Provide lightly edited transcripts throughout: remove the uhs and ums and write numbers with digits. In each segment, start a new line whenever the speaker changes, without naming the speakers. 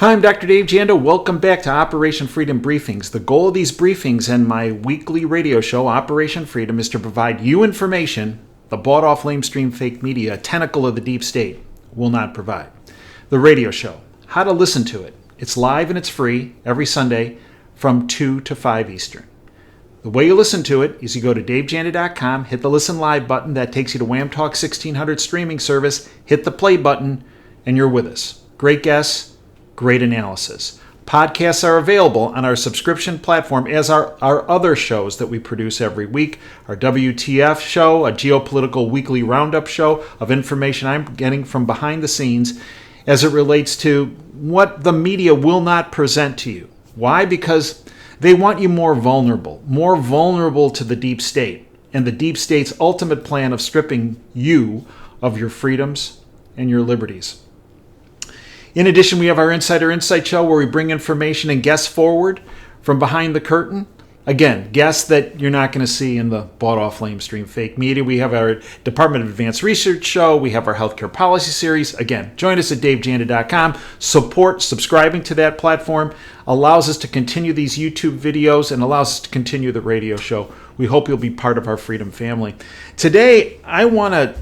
Hi, I'm Dr. Dave Janda. Welcome back to Operation Freedom Briefings. The goal of these briefings and my weekly radio show, Operation Freedom, is to provide you information the bought-off lamestream fake media, a tentacle of the deep state, will not provide. The radio show, how to listen to it. It's live and it's free every Sunday from 2 to 5 Eastern. The way you listen to it is you go to davejanda.com, hit the Listen Live button. That takes you to Wham Talk 1600 streaming service. Hit the play button, and you're with us. Great guests, great analysis. Podcasts are available on our subscription platform, as are our other shows that we produce every week. Our WTF show, a geopolitical weekly roundup show of information I'm getting from behind the scenes as it relates to what the media will not present to you. Why? Because they want you more vulnerable to the deep state and the deep state's ultimate plan of stripping you of your freedoms and your liberties. In addition, we have our Insider Insight show where we bring information and guests forward from behind the curtain. Again, guests that you're not going to see in the bought-off lamestream fake media. We have our Department of Advanced Research show. We have our healthcare policy series. Again, join us at davejanda.com. Support subscribing to that platform allows us to continue these YouTube videos and allows us to continue the radio show. We hope you'll be part of our freedom family. Today, I want to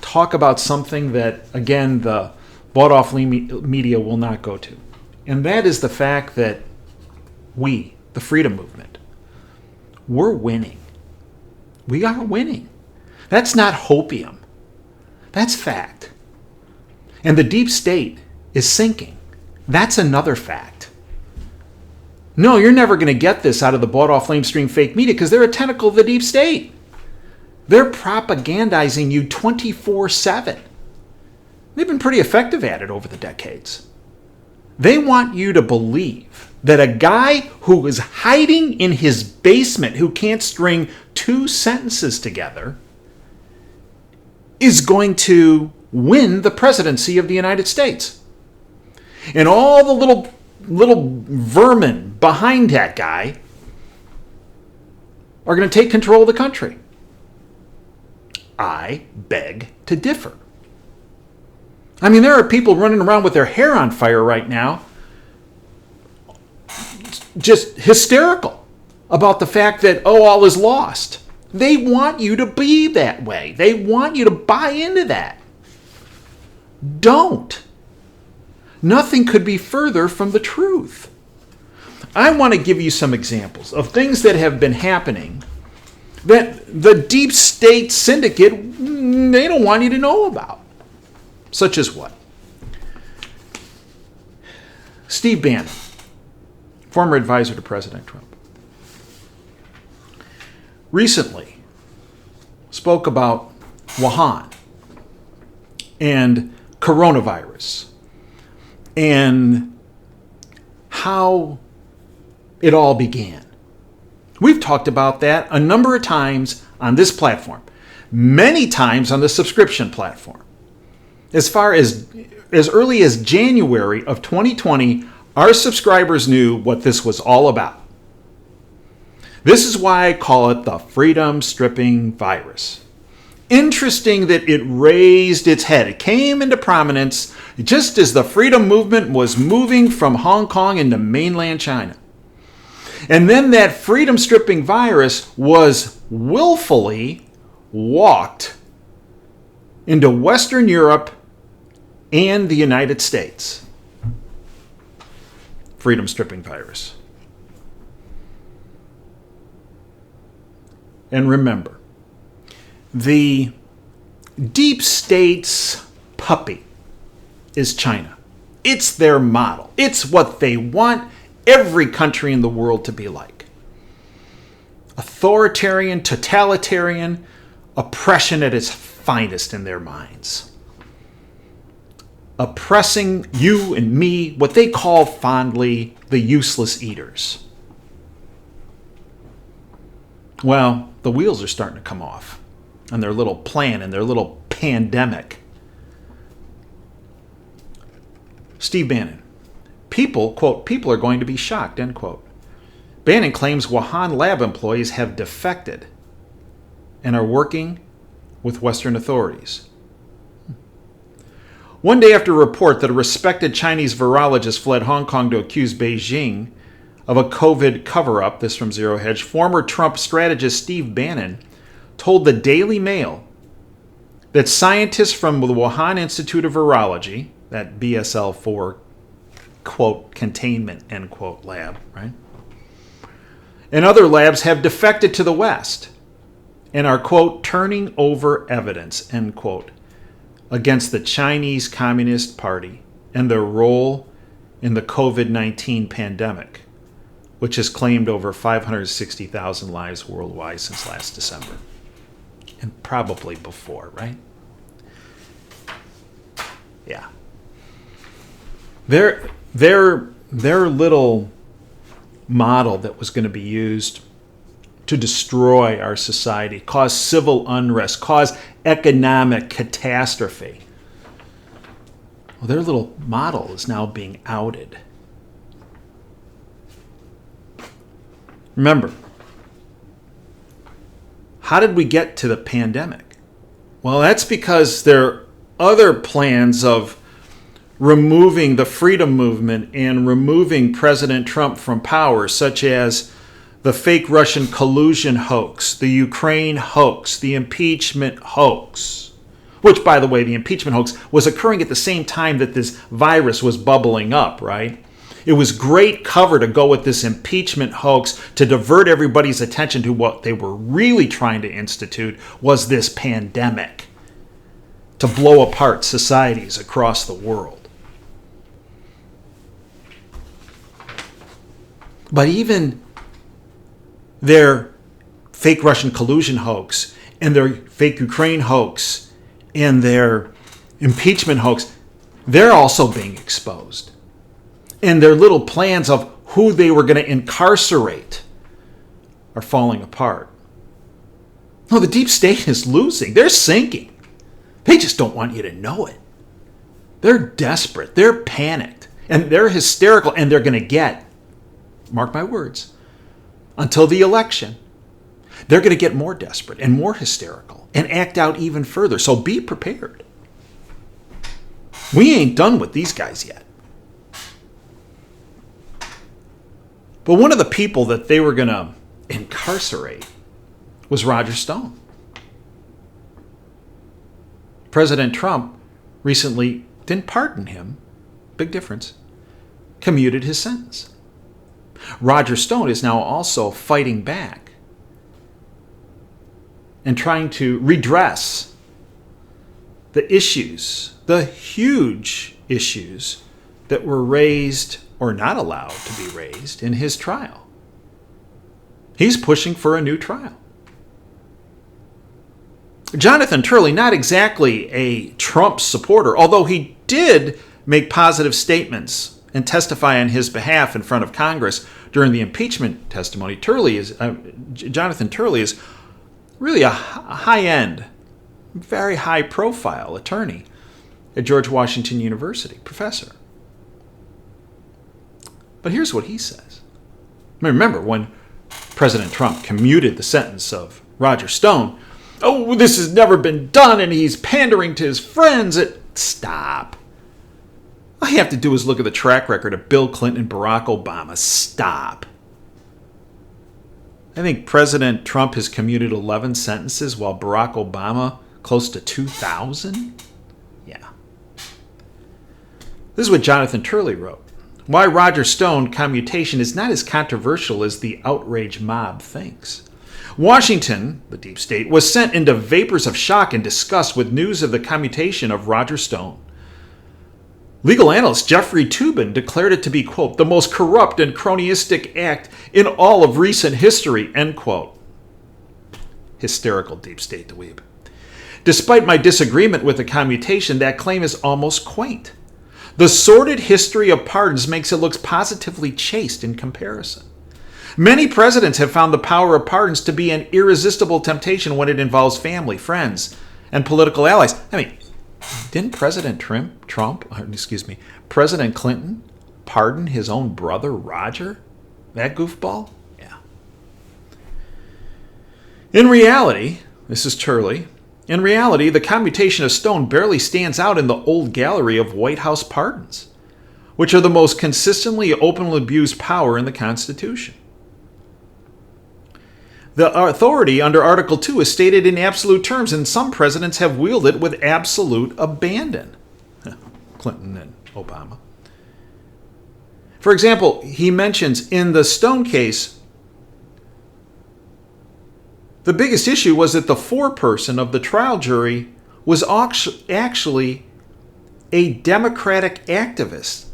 talk about something that, again, the bought-off media will not go to. And that is the fact that we, the freedom movement, we're winning. We are winning. That's not hopium. That's fact. And the deep state is sinking. That's another fact. No, you're never going to get this out of the bought-off lamestream fake media because they're a tentacle of the deep state. They're propagandizing you 24/7. They've been pretty effective at it over the decades. They want you to believe that a guy who is hiding in his basement, who can't string two sentences together, is going to win the presidency of the United States. And all the little vermin behind that guy are going to take control of the country. I beg to differ. I mean, there are people running around with their hair on fire right now, just hysterical about the fact that, all is lost. They want you to be that way. They want you to buy into that. Don't. Nothing could be further from the truth. I want to give you some examples of things that have been happening that the deep state syndicate, they don't want you to know about. Such as what? Steve Bannon, former advisor to President Trump, recently spoke about Wuhan and coronavirus and how it all began. We've talked about that a number of times on this platform, many times on the subscription platform. As far as early as January of 2020, our subscribers knew what this was all about. This is why I call it the freedom stripping virus. Interesting that it raised its head. It came into prominence just as the freedom movement was moving from Hong Kong into mainland China. And then that freedom stripping virus was willfully walked into Western Europe and the United States. Freedom stripping virus. And remember, the deep state's puppy is China. It's their model. It's what they want every country in the world to be like. Authoritarian, totalitarian, oppression at its finest in their minds. Oppressing you and me, what they call fondly the useless eaters. Well, the wheels are starting to come off on their little plan and their little pandemic. Steve Bannon. People, quote, people are going to be shocked, end quote. Bannon claims Wuhan lab employees have defected and are working with Western authorities. One day after a report that a respected Chinese virologist fled Hong Kong to accuse Beijing of a COVID cover-up, this from Zero Hedge, former Trump strategist Steve Bannon told the Daily Mail that scientists from the Wuhan Institute of Virology, that BSL-4, quote, containment, end quote, lab, right, and other labs have defected to the West and are, quote, turning over evidence, end quote, against the Chinese Communist Party and their role in the COVID-19 pandemic, which has claimed over 560,000 lives worldwide since last December. And probably before, right? Yeah. Their little model that was going to be used to destroy our society, cause civil unrest, cause economic catastrophe. Well, their little model is now being outed. Remember, how did we get to the pandemic? Well, that's because there are other plans of removing the freedom movement and removing President Trump from power, such as the fake Russian collusion hoax, the Ukraine hoax, the impeachment hoax, which, by the way, the impeachment hoax was occurring at the same time that this virus was bubbling up, right? It was great cover to go with this impeachment hoax to divert everybody's attention to what they were really trying to institute was this pandemic, to blow apart societies across the world. But even their fake Russian collusion hoax and their fake Ukraine hoax and their impeachment hoax, they're also being exposed. And their little plans of who they were going to incarcerate are falling apart. No, the deep state is losing. They're sinking. They just don't want you to know it. They're desperate. They're panicked. And they're hysterical. And they're going to get, mark my words, until the election, they're going to get more desperate and more hysterical and act out even further. So be prepared. We ain't done with these guys yet. But one of the people that they were going to incarcerate was Roger Stone. President Trump recently didn't pardon him. Big difference. Commuted his sentence. Roger Stone is now also fighting back and trying to redress the issues, the huge issues that were raised or not allowed to be raised in his trial. He's pushing for a new trial. Jonathan Turley, not exactly a Trump supporter, although he did make positive statements and testify on his behalf in front of Congress during the impeachment testimony. Jonathan Turley is really a high-end, very high-profile attorney at George Washington University, professor. But here's what he says. I mean, remember, when President Trump commuted the sentence of Roger Stone, oh, this has never been done, and he's pandering to his friends. Stop. All you have to do is look at the track record of Bill Clinton and Barack Obama. Stop. I think President Trump has commuted 11 sentences while Barack Obama close to 2,000? Yeah. This is what Jonathan Turley wrote. Why Roger Stone commutation is not as controversial as the outrage mob thinks. Washington, the deep state, was sent into vapors of shock and disgust with news of the commutation of Roger Stone. Legal analyst Jeffrey Toobin declared it to be, quote, the most corrupt and cronyistic act in all of recent history, end quote. Hysterical deep state dweeb. Despite my disagreement with the commutation, that claim is almost quaint. The sordid history of pardons makes it look positively chaste in comparison. Many presidents have found the power of pardons to be an irresistible temptation when it involves family, friends, and political allies. I mean, didn't President President Clinton pardon his own brother, Roger? That goofball? Yeah. In reality, this is Turley, In reality, the commutation of Stone barely stands out in the old gallery of White House pardons, which are the most consistently openly abused power in the Constitution. The authority under Article 2 is stated in absolute terms, and some presidents have wielded it with absolute abandon. Clinton and Obama. For example, he mentions in the Stone case, the biggest issue was that the foreperson of the trial jury was actually a Democratic activist,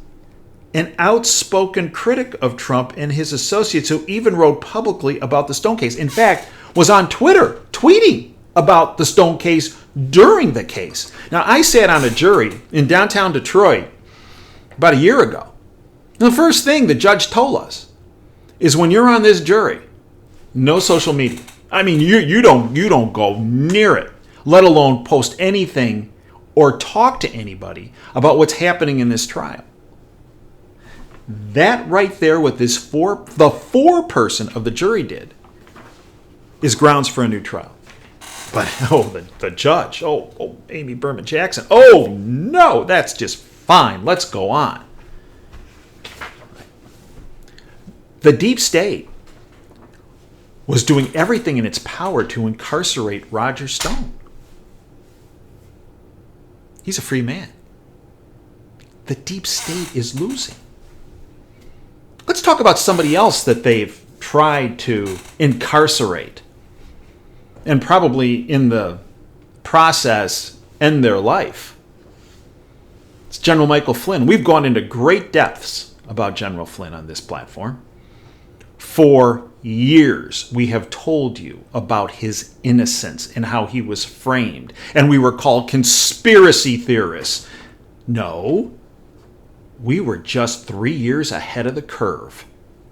an outspoken critic of Trump and his associates who even wrote publicly about the Stone case. In fact, was on Twitter tweeting about the Stone case during the case. Now, I sat on a jury in downtown Detroit about a year ago. And the first thing the judge told us is when you're on this jury, no social media. I mean, you don't go near it, let alone post anything or talk to anybody about what's happening in this trial. That right there, what the foreperson of the jury did, is grounds for a new trial. But the judge, Amy Berman Jackson, no, that's just fine. Let's go on. The deep state was doing everything in its power to incarcerate Roger Stone. He's a free man. The deep state is losing. Let's talk about somebody else that they've tried to incarcerate and probably in the process end their life. It's General Michael Flynn. We've gone into great depths about General Flynn on this platform. For years, we have told you about his innocence and how he was framed, and we were called conspiracy theorists. No, we were just 3 years ahead of the curve.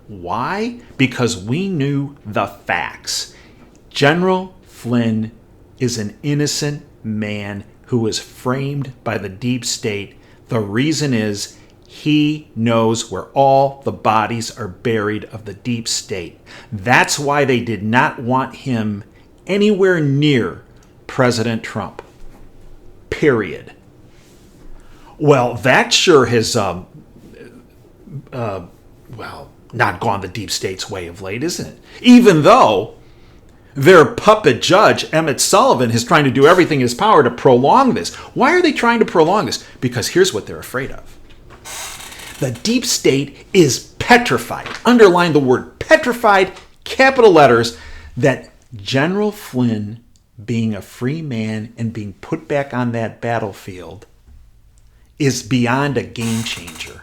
Why? Because we knew the facts. General Flynn is an innocent man who was framed by the deep state. The reason is he knows where all the bodies are buried of the deep state. That's why they did not want him anywhere near President Trump. Period. Well, that sure has, not gone the deep state's way of late, isn't it? Even though their puppet judge, Emmett Sullivan, is trying to do everything in his power to prolong this. Why are they trying to prolong this? Because here's what they're afraid of. The deep state is petrified. Underline the word petrified, capital letters, that General Flynn, being a free man and being put back on that battlefield, is beyond a game changer.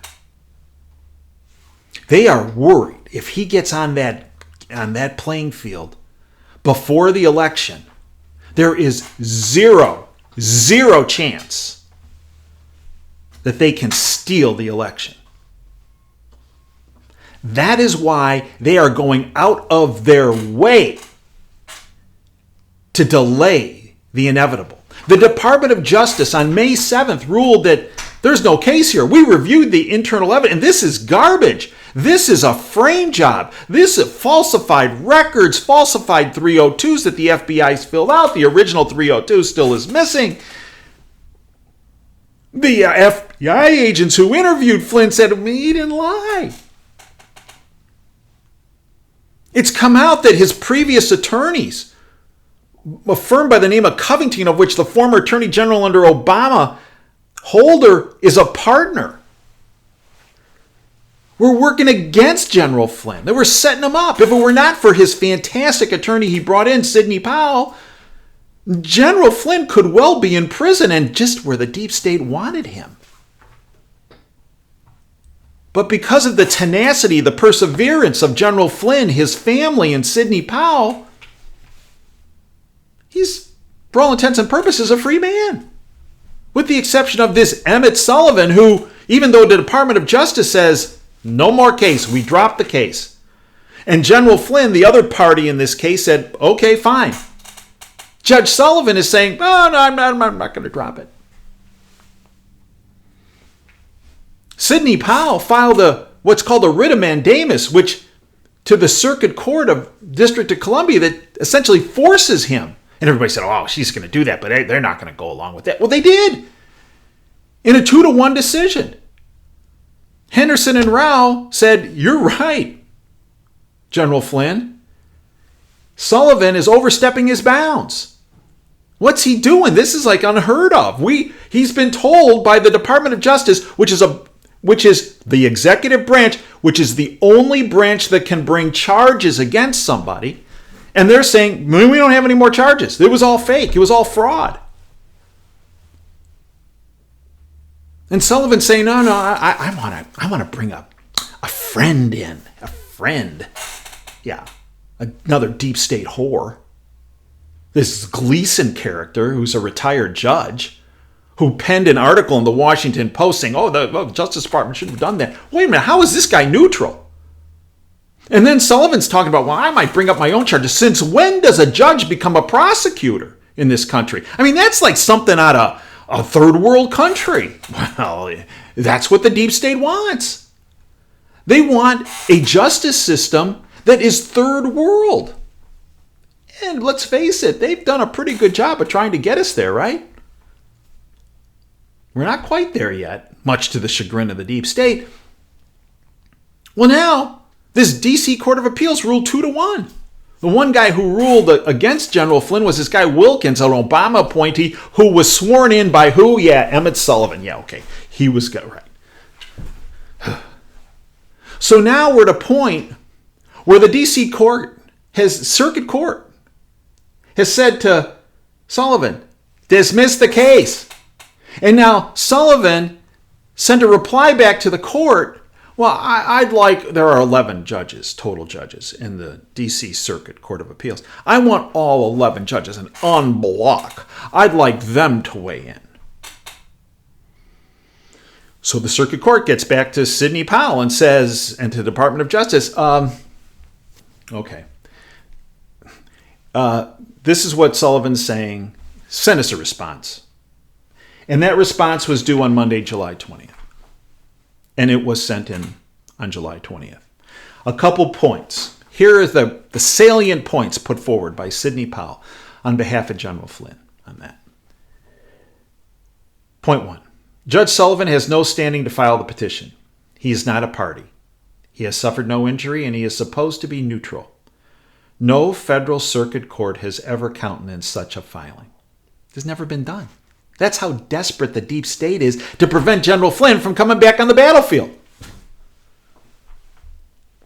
They are worried if he gets on that playing field before the election, there is zero chance that they can steal the election. That is why they are going out of their way to delay the inevitable. The Department of Justice on May 7th ruled that there's no case here. We reviewed the internal evidence, and this is garbage. This is a frame job. This is falsified records, falsified 302s that the FBI's filled out. The original 302 still is missing. The FBI agents who interviewed Flynn said he didn't lie. It's come out that his previous attorneys, a firm by the name of Covington, of which the former Attorney General under Obama, Holder, is a partner, were working against General Flynn. They were setting him up. If it were not for his fantastic attorney he brought in, Sidney Powell, General Flynn could well be in prison and just where the deep state wanted him. But because of the tenacity, the perseverance of General Flynn, his family, and Sidney Powell, he's, for all intents and purposes, a free man. With the exception of this Emmett Sullivan, who, even though the Department of Justice says, no more case, we dropped the case. And General Flynn, the other party in this case, said, okay, fine. Judge Sullivan is saying, oh, no, I'm not going to drop it. Sidney Powell filed what's called a writ of mandamus, which to the Circuit Court of District of Columbia that essentially forces him And everybody said, oh, she's going to do that, but they're not going to go along with that. Well, they did. In a 2-1 decision. Henderson and Rao said, you're right, General Flynn. Sullivan is overstepping his bounds. What's he doing? This is like unheard of. He's been told by the Department of Justice, which is the executive branch, which is the only branch that can bring charges against somebody. And they're saying, we don't have any more charges. It was all fake. It was all fraud. And Sullivan's saying, no, I want to bring a friend in. A friend. Yeah. Another deep state whore. This Gleason character, who's a retired judge, who penned an article in the Washington Post saying, the Justice Department shouldn't have done that. Wait a minute, how is this guy neutral? And then Sullivan's talking about, I might bring up my own charges. Since when does a judge become a prosecutor in this country? I mean, that's like something out of a third world country. Well, that's what the deep state wants. They want a justice system that is third world. And let's face it, they've done a pretty good job of trying to get us there, right? We're not quite there yet, much to the chagrin of the deep state. Well, now, this D.C. Court of Appeals ruled 2-1. The one guy who ruled against General Flynn was this guy Wilkins, an Obama appointee, who was sworn in by who? Yeah, Emmett Sullivan. Yeah, okay. He was good, right. So now we're at a point where the D.C. Circuit Court has said to Sullivan, dismiss the case. And now Sullivan sent a reply back to the court. Well, there are 11 judges, total judges, in the D.C. Circuit Court of Appeals. I want all 11 judges, and en bloc, I'd like them to weigh in. So the Circuit Court gets back to Sidney Powell and says, and to the Department of Justice, okay. This is what Sullivan's saying. Send us a response. And that response was due on Monday, July 20th. And it was sent in on July 20th. A couple points. Here are the salient points put forward by Sidney Powell on behalf of General Flynn on that. Point 1. Judge Sullivan has no standing to file the petition. He is not a party. He has suffered no injury, and he is supposed to be neutral. No federal circuit court has ever countenanced such a filing. It has never been done. That's how desperate the deep state is to prevent General Flynn from coming back on the battlefield.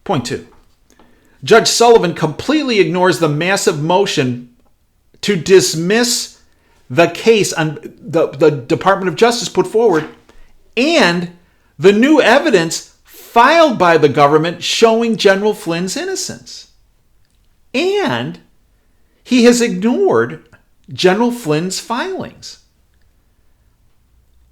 Point 2. Judge Sullivan completely ignores the massive motion to dismiss the case on the Department of Justice put forward and the new evidence filed by the government showing General Flynn's innocence. And he has ignored General Flynn's filings.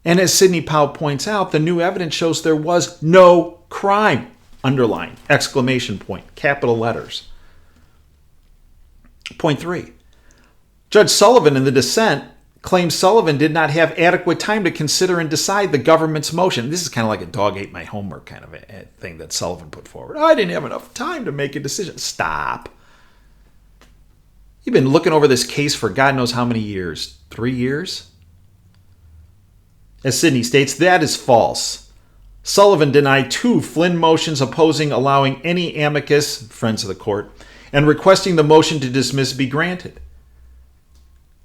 And as Sidney Powell points out, the new evidence shows there was no crime. Underline, exclamation point, capital letters. Point 3. Judge Sullivan in the dissent claims Sullivan did not have adequate time to consider and decide the government's motion. This is kind of like a dog ate my homework kind of a thing that Sullivan put forward. I didn't have enough time to make a decision. Stop. You've been looking over this case for God knows how many years. 3 years? As Sidney states, that is false. Sullivan denied 2 Flynn motions opposing allowing any amicus, friends of the court, and requesting the motion to dismiss be granted.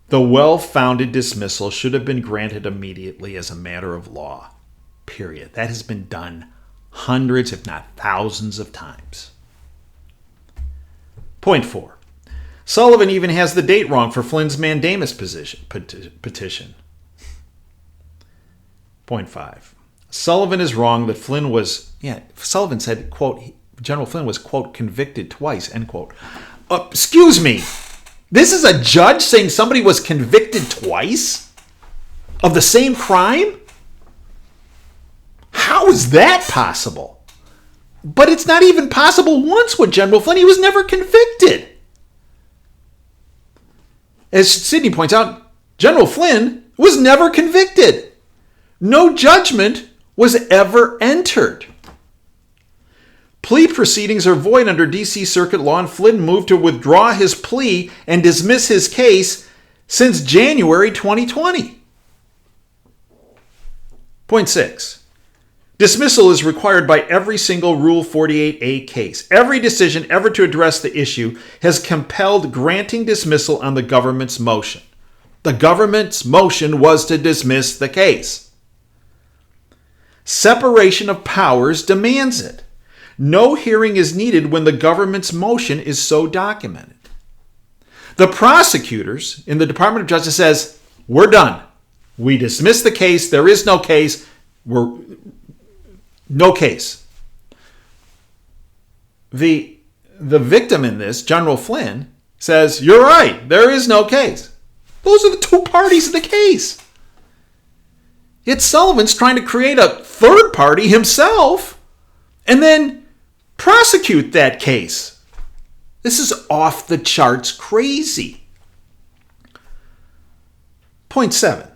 The well-founded dismissal should have been granted immediately as a matter of law. Period. That has been done hundreds, if not thousands of times. Point 4. Sullivan even has the date wrong for Flynn's mandamus petition. Point 5. Sullivan is wrong that Sullivan said, quote, General Flynn was, quote, convicted twice, end quote. Excuse me. This is a judge saying somebody was convicted twice of the same crime? How is that possible? But it's not even possible once with General Flynn. He was never convicted. As Sidney points out, General Flynn was never convicted. No judgment was ever entered. Plea proceedings are void under D.C. Circuit law, and Flynn moved to withdraw his plea and dismiss his case since January 2020. Point 6. Dismissal is required by every single Rule 48A case. Every decision ever to address the issue has compelled granting dismissal on the government's motion. The government's motion was to dismiss the case. Separation of powers demands it. No hearing is needed when the government's motion is so documented. The prosecutors in the Department of Justice says, we're done. We dismiss the case. There is no case. No case. The victim in this, General Flynn, says, you're right. There is no case. Those are the two parties in the case. Yet Sullivan's trying to create a third party himself and then prosecute that case. This is off the charts crazy. Point 7.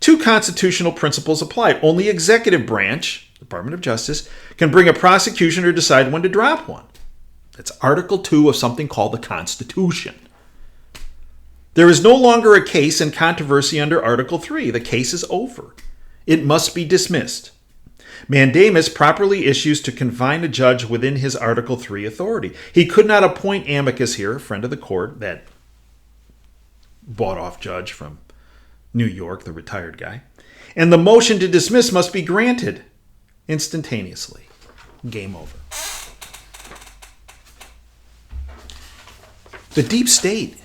Two constitutional principles apply. Only executive branch, Department of Justice, can bring a prosecution or decide when to drop one. That's Article 2 of something called the Constitution. There is no longer a case in controversy under Article 3. The case is over. It must be dismissed. Mandamus properly issues to confine a judge within his Article 3 authority. He could not appoint amicus here, a friend of the court, that bought-off judge from New York, the retired guy. And the motion to dismiss must be granted instantaneously. Game over. The deep state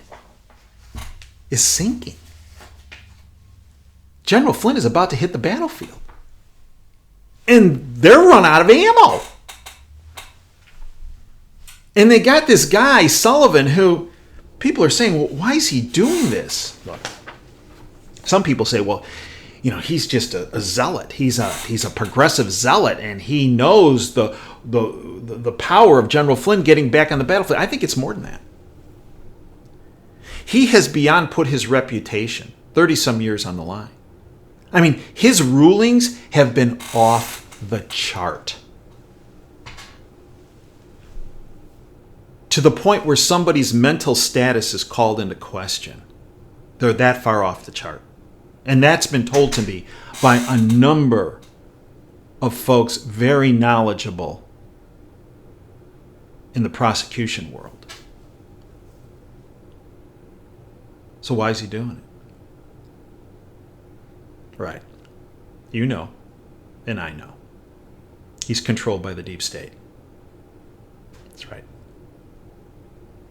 is sinking. General Flynn is about to hit the battlefield. And they're run out of ammo. And they got this guy, Sullivan, who people are saying, well, why is he doing this? Look, some people say, well, he's just a zealot. He's a progressive zealot, and he knows the power of General Flynn getting back on the battlefield. I think it's more than that. He has beyond put his reputation, 30-some years on the line. I mean, his rulings have been off the chart. To the point where somebody's mental status is called into question. They're that far off the chart. And that's been told to me by a number of folks very knowledgeable in the prosecution world. So why is he doing it? Right. You know, and I know. He's controlled by the deep state. That's right.